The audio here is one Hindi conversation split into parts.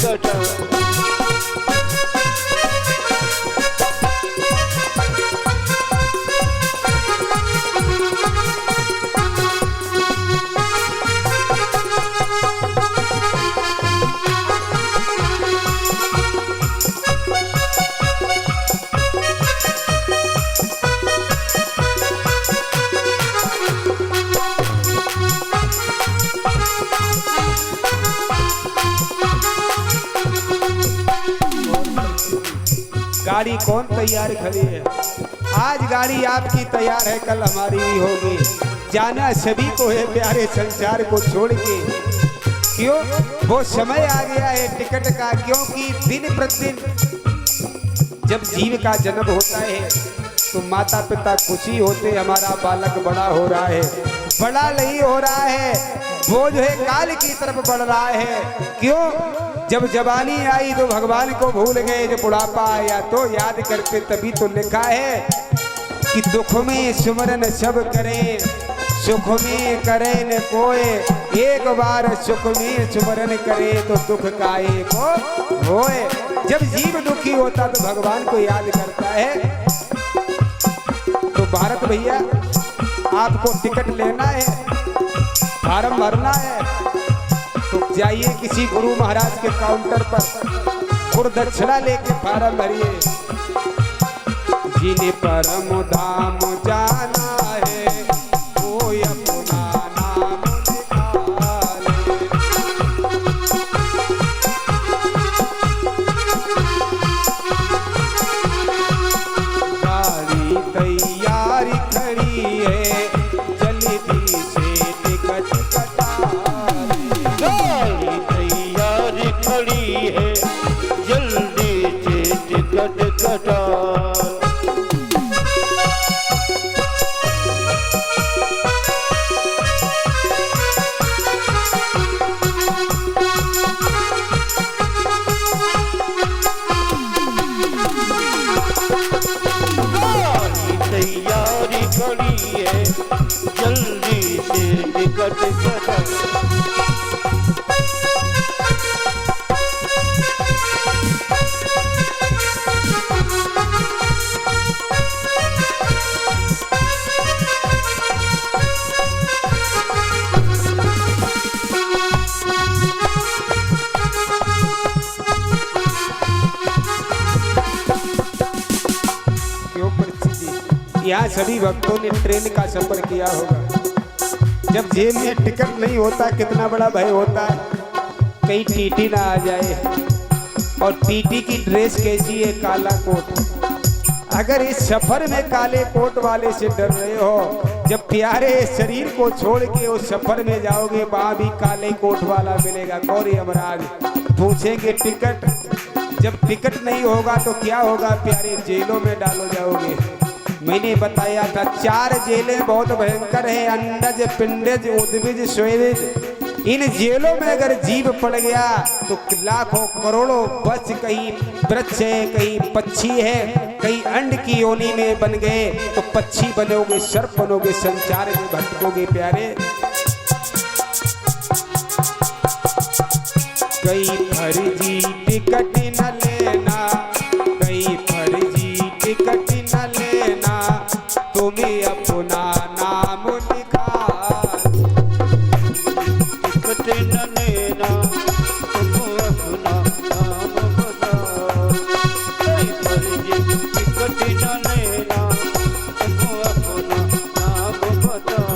कटा। गाड़ी कौन तैयार खड़ी है? आज गाड़ी आपकी तैयार है, कल हमारी भी होगी। जाना सभी को है प्यारे संसार को छोड़ के। क्यों? वो समय आ गया है टिकट का, क्योंकि दिन प्रतिदिन जब जीव का जन्म होता है तो माता पिता खुशी होते, हमारा बालक बड़ा हो रहा है। बड़ा नहीं हो रहा है, वो जो है काल की तरफ बढ़ रहा है। क्यों? जब जवानी आई तो भगवान को भूल गए, जब बुढ़ापा आया तो याद करते। तभी तो लिखा है कि दुख में सुमरन सब करें, सुख में करे न कोई। एक बार सुख में सुमरन करे तो दुख काहे को होए। जब जीव दुखी होता तो भगवान को याद करता है। तो भारत भैया, आपको टिकट लेना है, फार्म भरना है, तो जाइए किसी गुरु महाराज के काउंटर पर और दक्षिणा लेके फार्म भरिए। जिन्हें परम धाम जाना है वो अपना नाम निकाले। गाड़ी तैयारी खड़ी है, जल्दी से टिकट कटा। तैयारी खड़ी है, जल्दी से टिकट कटा। तैयारी खड़ी है, जल्दी से टिकट कटा। यहाँ सभी भक्तों ने ट्रेन का सफर किया होगा। जब जेब में टिकट नहीं होता कितना बड़ा भय होता है, कहीं टीटी ना आ जाए। और टीटी की ड्रेस कैसी है? काला कोट। अगर इस सफर में काले कोट वाले से डर रहे हो, जब प्यारे शरीर को छोड़ के उस सफर में जाओगे, वहां भी काले कोट वाला मिलेगा। गौरी यमराज पूछेंगे टिकट। जब टिकट नहीं होगा तो क्या होगा प्यारे? जेलों में डालो जाओगे। मैंने बताया था 4 जेलें बहुत भयंकर हैं, अंडज, पिंडज, उद्भिज, स्वेदिज। इन जेलों में अगर जीव पड़ गया तो लाखों करोड़ों बच, कहीं वृक्ष है, कहीं पक्षी है, कहीं अंड की योनि में बन गए तो पक्षी बनोगे, सर्प बनोगे, संसार में भटकोगे प्यारे। कई फर्जी टिकट न लेना, कई फर्जी टिकट न लेना, तुम्हें अपना नाम लिखा। टिकट न लेना, तुम अपना नाम बताओ। कई फर्जी टिकट न लेना, तुम अपना नाम बताओ।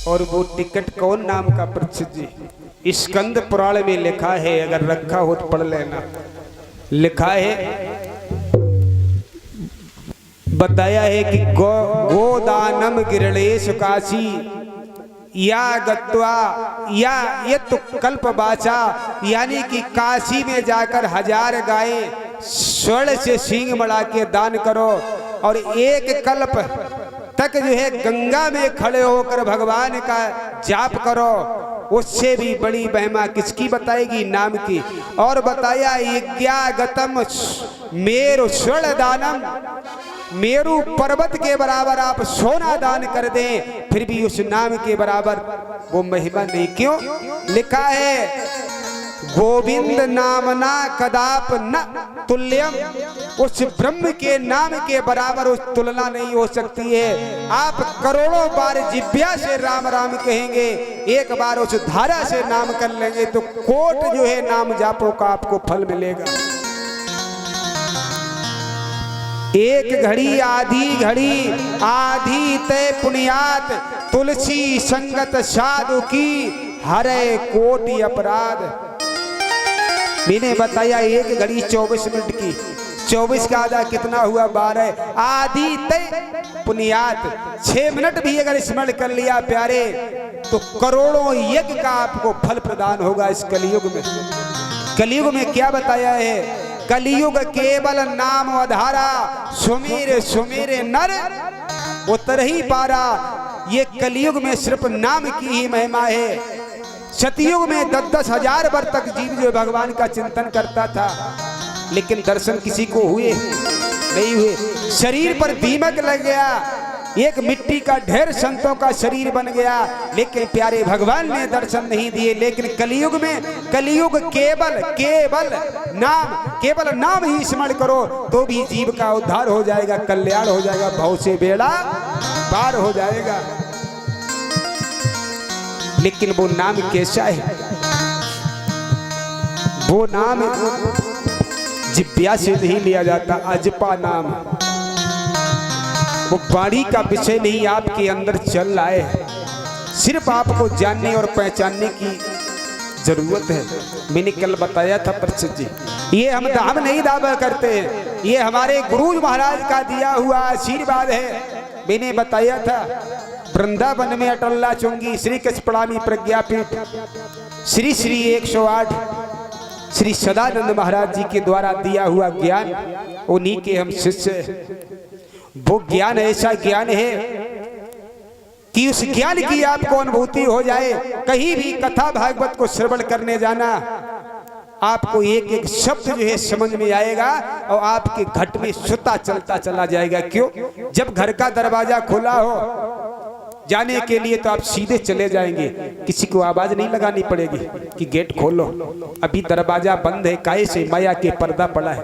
और वो टिकट कौन नाम का प्रसिद्ध स्कंद पुराण में लिखा है, अगर रखा हो तो पढ़ लेना। लिखा है, बताया है कि गोदानम गिरणेश काशी या गत्वा या ये तो कल्प बाचा, यानी कि काशी में जाकर 1000 गायें स्वर्ण से सींग मड़ा के दान करो और एक कल्प तक जो है गंगा में खड़े होकर भगवान का जाप करो, उससे भी बड़ी महिमा किसकी बताएगी? नाम की। और बताया यज्ञागतम मेरु स्वर्ण दानम, मेरु पर्वत के बराबर आप सोना दान कर दें फिर भी उस नाम के बराबर वो महिमा नहीं। क्यों? लिखा है गोविंद नामना कदाप न तुल्यम, उस ब्रह्म के नाम के बराबर उस तुलना नहीं हो सकती है। आप करोड़ों बार जिब्या से राम राम कहेंगे, एक बार उस धारा से नाम कर लेंगे तो कोट जो है नाम जापों का आपको फल मिलेगा। एक घड़ी आधी तय पुण्यात, तुलसी संगत साधु की हरे कोटि अपराध। मैंने बताया एक घड़ी 24 मिनट की, 24 का आधा कितना हुआ? 12। आधी तय पुण्यात, 6 मिनट भी अगर स्मरण कर लिया प्यारे तो करोड़ों यज्ञ का आपको फल प्रदान होगा इस कलयुग में। कलयुग में क्या बताया है? कलयुग केवल नाम आधारा, सुमेर सुमेर नर उतर ही पारा। ये कलयुग में सिर्फ नाम की ही महिमा है। सतयुग में 10-10 हजार वर्ष तक जीव जो भगवान का चिंतन करता था, लेकिन दर्शन किसी को हुए नहीं हुए। शरीर पर दीमक लग गया, एक मिट्टी का ढेर संतों का शरीर बन गया, लेकिन प्यारे भगवान ने दर्शन नहीं दिए। लेकिन कलयुग में, कलयुग केवल नाम ही स्मरण करो तो भी जीव का उद्धार हो जाएगा, कल्याण हो जाएगा, भव से बेड़ा पार हो जाएगा। लेकिन वो नाम कैसा है? वो नाम जिब्या से नहीं लिया जाता, अजपा नाम। वो वाणी का विषय नहीं आपके अंदर चल रहा है, सिर्फ आपको जानने और पहचानने की जरूरत है। मैंने कल बताया था प्रसिद्ध जी, ये हम नहीं दावा करते हैं, ये हमारे गुरु महाराज का दिया हुआ आशीर्वाद है। मैंने बताया था वृंदावन में अटल्ला चुंगी श्री कचपड़ामी प्रज्ञापीठ श्री श्री 108 श्री सदानंद महाराज जी के द्वारा दिया हुआ ज्ञान, उन्हीं के हम शिष्य। वो ज्ञान ऐसा ज्ञान है कि उस ज्ञान की आपको अनुभूति हो जाए। कहीं भी कथा भागवत को श्रवण करने जाना, आपको एक एक शब्द जो है समझ में आएगा और आपके घट में सुता चलता चला जाएगा। क्यों? जब घर का दरवाजा खुला हो जाने के लिए तो आप सीधे चले जाएंगे, किसी को आवाज नहीं लगानी पड़ेगी कि गेट खोलो, अभी दरवाजा बंद है। काहे से? माया के पर्दा पड़ा है।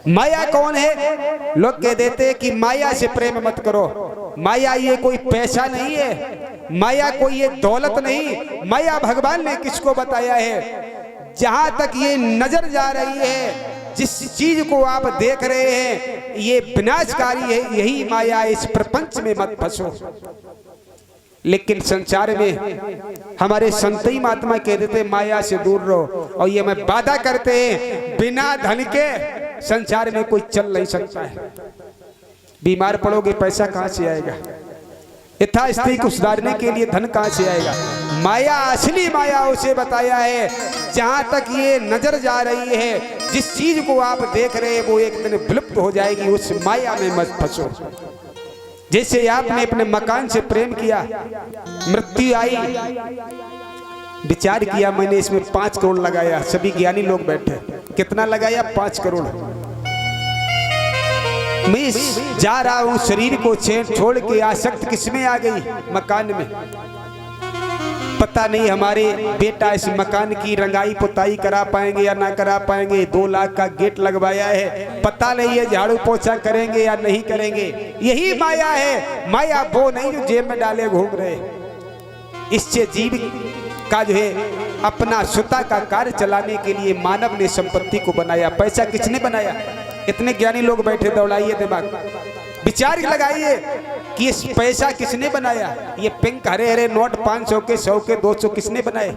माया कौन है? लोग कह देते हैं कि माया से प्रेम मत करो। माया ये कोई पैसा नहीं है, माया कोई ये दौलत नहीं। माया भगवान ने किसको बताया है? जहां तक ये नजर जा रही है, जिस चीज को आप देख रहे हैं ये विनाशकारी है, यही माया। इस प्रपंच में मत फंसो। लेकिन संसार में हमारे संतई महात्मा कह देते माया से दूर रहो, और ये मैं वादा करते हैं बिना धन के संसार में कोई चल नहीं सकता है। बीमार पड़ोगे पैसा कहां से आएगा? यथा स्थिति को सुधारने के लिए धन कहां से आएगा? माया, असली माया उसे बताया है जहां तक ये नजर जा रही है, जिस चीज को आप देख रहे हैं वो एक दिन विलुप्त हो जाएगी। उस माया में मत फंसो। जैसे आपने अपने मकान से प्रेम किया, मृत्यु आई, विचार किया मैंने इसमें 5 करोड़ लगाया, सभी ज्ञानी लोग बैठे, कितना लगाया? 5 करोड़। मैं जा रहा हूं, शरीर को छोड़ के आसक्त किसमें आ गई? मकान में। पता नहीं हमारे बेटा इस मकान की रंगाई पुताई करा पाएंगे या ना करा पाएंगे। 2 लाख का गेट लगवाया है, पता नहीं ये झाड़ू पोछा करेंगे या नहीं करेंगे। यही माया है। माया वो नहीं जो जेब में डाले घूम रहे। इससे जीव का जो है अपना सुता का कार्य चलाने के लिए मानव ने संपत्ति को बनाया। पैसा किसने बनाया? इतने ज्ञानी लोग बैठे, दौड़ाइए दिमाग, विचार लगाइए कि इस पैसा किसने बनाया? ये पिंक हरे हरे नोट 500 के, 100 के, 200 किसने बनाए?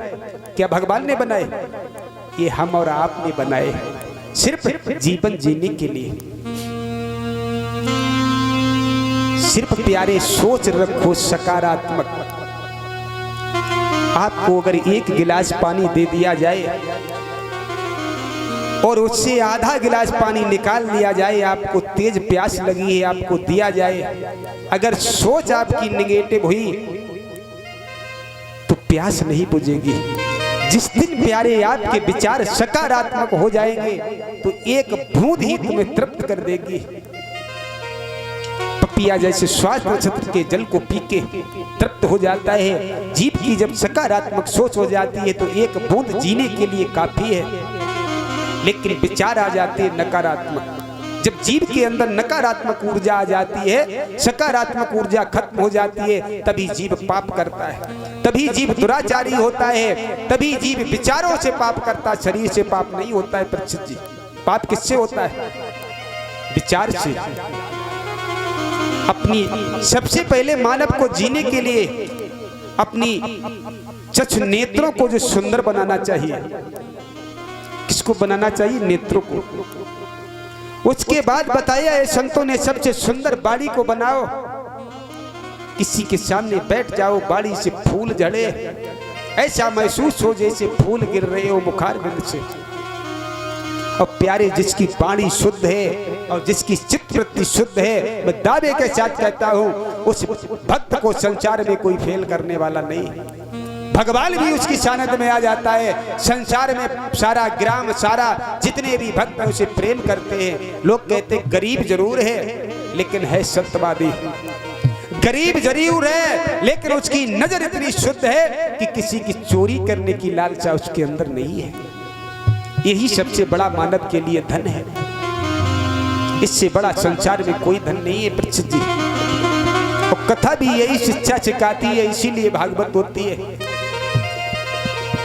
क्या भगवान ने बनाए? ये हम और आपने बनाए, सिर्फ जीवन जीने के लिए। सिर्फ प्यारे सोच रखो सकारात्मक। आपको अगर 1 गिलास पानी दे दिया जाए और उससे आधा गिलास पानी निकाल लिया जाए, आपको तेज प्यास लगी है, आपको दिया जाए, अगर सोच आपकी निगेटिव हुई तो प्यास नहीं बुझेगी। जिस दिन प्यारे आपके विचार सकारात्मक हो जाएंगे तो एक बूंद ही तुम्हें तृप्त कर देगी। पपिया जैसे स्वास्थ्य नक्षत्र के जल को पी के तृप्त हो जाता है, जीव की जब सकारात्मक सोच हो जाती है तो एक बूंद जीने के लिए काफी है। लेकिन विचार आ जाते हैं नकारात्मक, जब जीव के अंदर नकारात्मक ऊर्जा आ जाती है, सकारात्मक ऊर्जा खत्म हो जाती है, तभी जीव पाप करता है, तभी जीव दुराचारी होता है, तभी जीव विचारों से पाप करता है, शरीर से पाप नहीं होता है। परीक्षित जी, पाप किससे होता है? विचार से। अपनी सबसे पहले मानव को जीने के लिए अपनी चक्षु नेत्रों को जो सुंदर बनाना चाहिए, किसको बनाना चाहिए? नेत्रों को। उसके बाद बताया है संतों ने, सबसे सुंदर बाड़ी को बनाओ, किसी के सामने बैठ जाओ, बाड़ी से फूल झड़े, ऐसा महसूस हो जैसे फूल गिर रहे हो मुखार बिंद से। और प्यारे, जिसकी बाणी शुद्ध है और जिसकी चित्तवृत्ति शुद्ध है, मैं दावे के साथ कहता हूं उस भक्त को संसार में कोई फेल करने वाला नहीं। भगवान भी उसकी सानिध्य में आ जाता है। संसार में सारा ग्राम, सारा जितने भी भक्त हैं उसे प्रेम करते हैं। लोग कहते हैं गरीब जरूर है लेकिन है सत्यवादी, गरीब जरूर है लेकिन उसकी नजर इतनी शुद्ध है कि किसी की चोरी करने की लालसा उसके अंदर नहीं है। यही सबसे बड़ा मानव के लिए धन है, इससे बड़ा संसार में कोई धन नहीं है। परीक्षित जी, और कथा भी यही शिक्षा सिखाती है, इसीलिए भागवत होती है।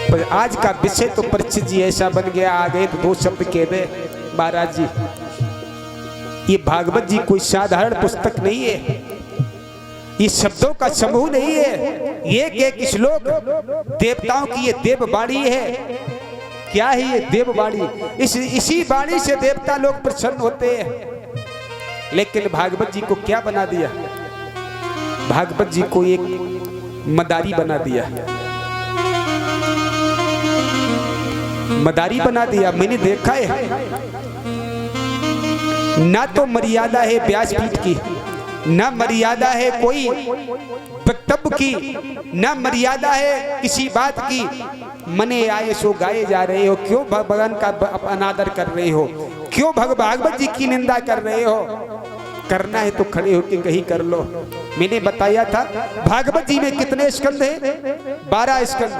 पर आज का विषय तो परीक्षित जी ऐसा बन गया, आ गए तो दो शब्द कह दे महाराज जी। ये भागवत जी कोई साधारण पुस्तक नहीं है, ये शब्दों का समूह नहीं है, एक एक श्लोक देवताओं की ये देववाणी है। क्या है ये देववाणी? इसी वाणी से देवता लोग प्रसन्न होते हैं। लेकिन भागवत जी को क्या बना दिया? भागवत जी को एक मदारी बना दिया, मदारी बना दिया। मैंने देखा है, ना तो मर्यादा है व्यासपीठ की, ना मर्यादा है कोई वक्तव्य की, ना मर्यादा है किसी बात की। मने आए सो गाए जा रहे हो, क्यों भगवान का अनादर कर रहे हो, क्यों भागवत जी की निंदा कर रहे हो? करना है तो खड़े होकर कहीं कर लो। मैंने बताया था भागवत जी में कितने स्कंद हैं? 12 स्कंद।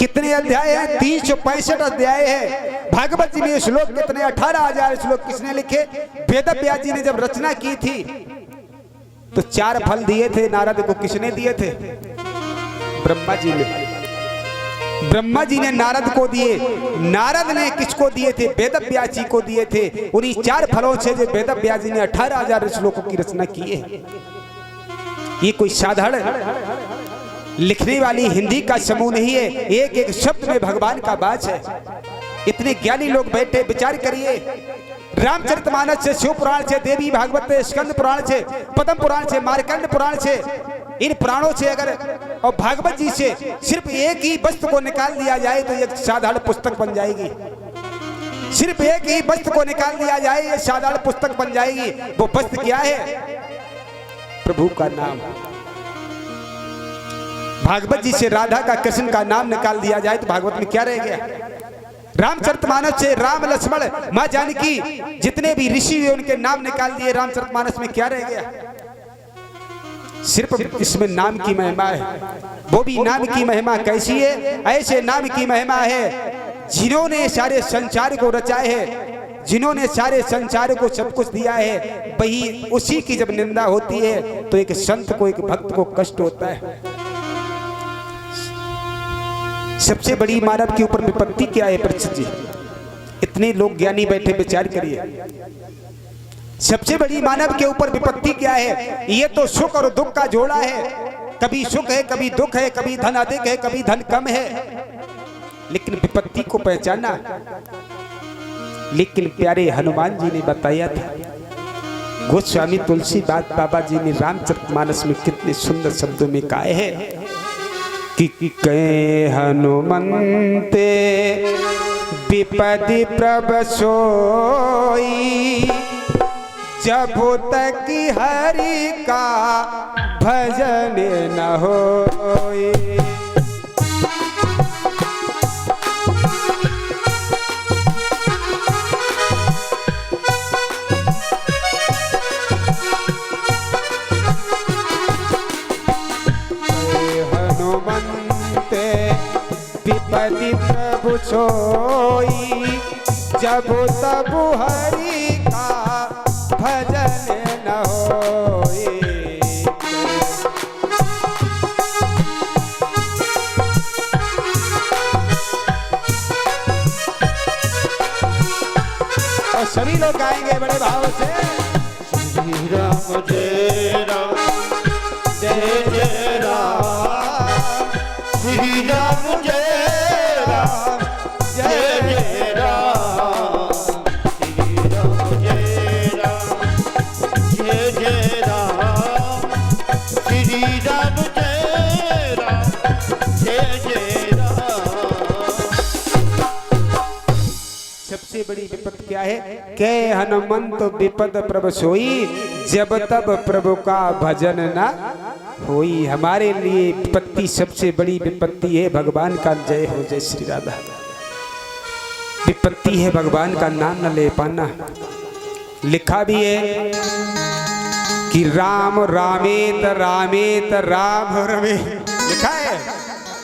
कितने अध्याय हैं? 365 अध्याय है। भागवत जी में श्लोक कितने? 18,000 श्लोक। किसने लिखे? वेद व्यास जी ने जब रचना की थी तो 4 फल दिए थे नारद को। किसने दिए थे? ब्रह्मा जी ने। ब्रह्मा जी ने नारद को दिए। नारद ने किसको दिए थे? वेद व्यास जी को दिए थे। उन्हीं 4 फलों से जो वेद व्यास जी ने 18,000 श्लोकों की रचना की है। ये कोई साधारण लिखने वाली हिंदी का समूह नहीं है, एक एक शब्द में भगवान का वास है। इतने ज्ञानी लोग बैठे, विचार करिए। रामचरितमानस से, शिव पुराण से, देवी भागवत से, स्कंद पुराण से, पद्म पुराण से, मार्कंड पुराण से, इन पुराणों से अगर और भागवत जी से सिर्फ एक ही वस्तु को निकाल दिया जाए तो एक साधारण पुस्तक बन जाएगी। सिर्फ एक ही वस्तु को निकाल दिया जाए ये साधारण पुस्तक बन जाएगी। वो वस्तु क्या है? प्रभु का नाम। भागवत जी से राधा का, कृष्ण का नाम निकाल दिया जाए तो भागवत में क्या रह गया? रामचरितमानस से राम, लक्ष्मण, मां जानकी, जितने भी ऋषि हुए उनके नाम निकाल दिए। रामचरितमानस में क्या रह गया? सिर्फ इसमें नाम की महिमा है। वो भी नाम की महिमा कैसी है? ऐसे नाम की महिमा है जिन्होंने सारे संसार को रचाए है, जिन्होंने सारे संसार को सब कुछ दिया है, वही उसी की जब निंदा होती है तो एक संत को, एक भक्त को कष्ट होता है। सबसे बड़ी मानव के ऊपर विपत्ति क्या है परीक्षित जी? इतने लोग ज्ञानी बैठे, विचार करिए। सबसे बड़ी मानव के ऊपर विपत्ति क्या है? ये तो सुख और दुख का जोड़ा है। कभी सुख है, कभी दुख है, कभी धन अधिक है, कभी धन कम है। लेकिन विपत्ति को पहचाना। लेकिन प्यारे हनुमान जी ने बताया था, गोस्वामी तुलसीदास बाबा जी ने रामचरितमानस में कितने सुंदर शब्दों में कहा है कि कहे हनुमंते विपदि प्रभ सोई जब तक हरि का भजन न होई। हनुमंत विपदि प्रभु सोई जब तब हरि का भजन न होए। और सभी लोग गाएंगे बड़े भाव से। श्री राम जय राम जय जय राम, श्री राम जय राम जय जय राम, श्री राम जय राम जय जय राम, श्री राम जय राम जय जय राम। सबसे बड़ी विपत्ति क्या है? के हनुमंत विपद प्रभु सोई जब तब प्रभु का भजन ना होई। हमारे लिए विपत्ति सबसे बड़ी विपत्ति है भगवान का जय हो। जय श्री राधा। विपत्ति है भगवान का नाम न ले पाना। लिखा भी है कि राम रामेत रामेत राम रमे। लिखा है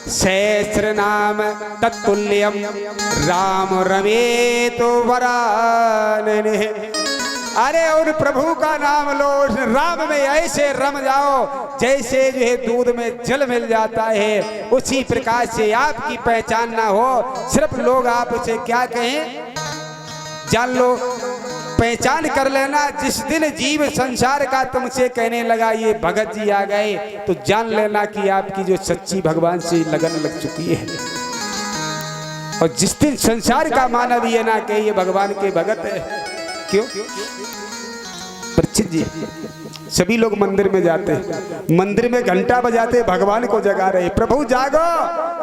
सहस्र नाम तत्तुल्यम राम रमेत वरानने। अरे और प्रभु का नाम लो, राम में ऐसे रम जाओ जैसे जो है दूध में जल मिल जाता है। उसी प्रकार से आपकी पहचान ना हो, सिर्फ लोग आप उसे क्या कहें जान लो, पहचान कर लेना। जिस दिन जीव संसार का तुमसे कहने लगा ये भगत जी आ गए, तो जान लेना कि आपकी जो सच्ची भगवान से लगन लग चुकी है। और जिस दिन संसार का मानव ये ना कहे ये भगवान के भगत है। क्यों? परीक्षित जी सभी लोग मंदिर में जाते हैं, मंदिर में घंटा बजाते भगवान को जगा रहे, प्रभु जागो।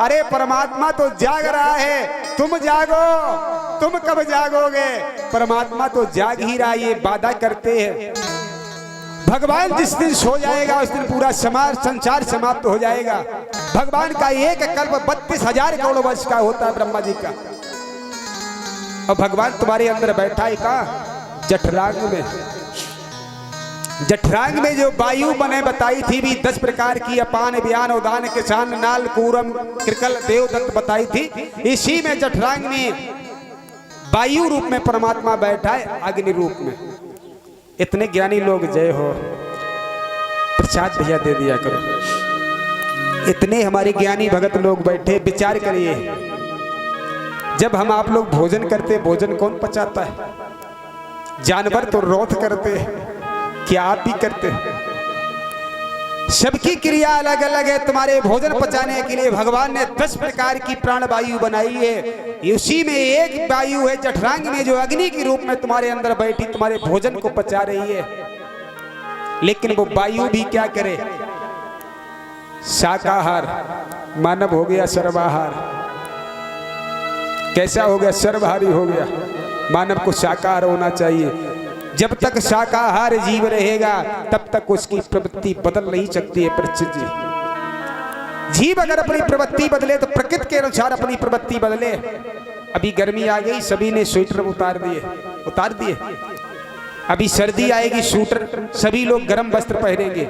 अरे परमात्मा तो जाग रहा है, तुम जागो। तुम कब जागोगे? परमात्मा तो जाग ही रहा है, ये वादा करते हैं। भगवान जिस दिन सो जाएगा उस दिन पूरा समाज संसार समाप्त हो जाएगा। भगवान का एक कल्प 32,000 करोड़ वर्ष का होता है ब्रह्मा जी का। और भगवान तुम्हारे अंदर बैठा है कहाँ? जठरांग में। जठरांग में जो वायु मैंने बताई थी भी 10 प्रकार की, अपान व्यान उदान किसान नाल कूरम कृकल देवदत्त बताई थी। इसी में जठरांग में वायु रूप में परमात्मा बैठा है, अग्नि रूप में। इतने ज्ञानी लोग जय हो, प्रसाद भैया दे दिया करो। इतने हमारे ज्ञानी भगत लोग बैठे, विचार करिए। जब हम आप लोग भोजन करते, भोजन कौन पचाता है? जानवर तो रौथ करते हैं, क्या आप भी करते हैं? सबकी क्रिया अलग अलग है। तुम्हारे भोजन पचाने के लिए भगवान ने 10 प्रकार की प्राण वायु बनाई है। उसी में एक वायु है जठरांग में जो अग्नि के रूप में तुम्हारे अंदर बैठी तुम्हारे भोजन को पचा रही है। लेकिन वो वायु भी क्या करे? शाकाहार। मानव हो गया सर्वाहार। कैसा हो गया? सर्वहारी हो गया। मानव को शाकाहार होना चाहिए। जब तक शाकाहार जीव रहेगा तब तक उसकी प्रवृत्ति बदल नहीं सकती है। परीक्षित जी, जीव अगर अपनी प्रवृत्ति बदले तो प्रकृति के अनुसार अपनी प्रवृत्ति बदले। अभी गर्मी आ गई, सभी ने स्वेटर उतार दिए। अभी सर्दी आएगी, स्वेटर सभी लोग गर्म वस्त्र पहनेंगे।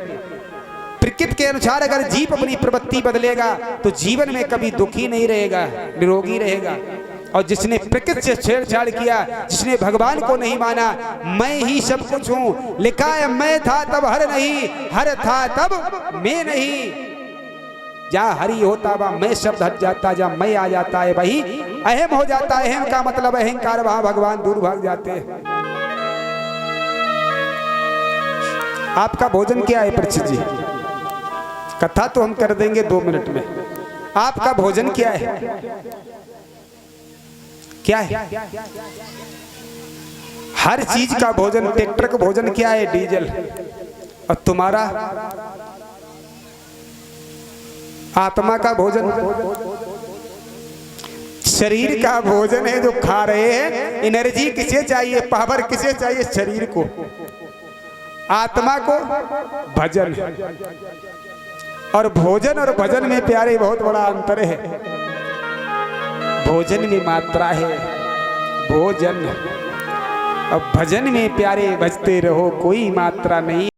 प्रकृति के अनुसार अगर जीव अपनी प्रवृत्ति बदलेगा तो जीवन में कभी दुखी नहीं रहेगा, निरोगी रहेगा। और जिसने प्रकृति से छेड़छाड़ किया, जिसने भगवान को नहीं माना, मैं ही सब कुछ हूं, लिखा है मैं था तब हर नहीं, हर था तब मैं नहीं। जहाँ हरि होता वहाँ मैं शब्द हट जाता, जहाँ मैं आ जाता है वही अहम हो जाता है। अहम का मतलब अहंकार, वहाँ भगवान दूर भाग जाते हैं। आपका भोजन क्या है परीक्षित जी? कथा तो हम कर देंगे 2 मिनट में। आपका भोजन क्या है? क्या है? हर चीज का भोजन। ट्रैक्टर का भोजन क्या है? डीजल। और तुम्हारा आत्मा का भोजन शरीर का भोजन है जो खा रहे हैं। एनर्जी किसे चाहिए, पावर किसे चाहिए? शरीर को, आत्मा को भजन। और भोजन और भजन में प्यारे बहुत बड़ा अंतर है। भोजन में मात्रा है, भोजन, और भजन में प्यारे भजते रहो, कोई मात्रा नहीं।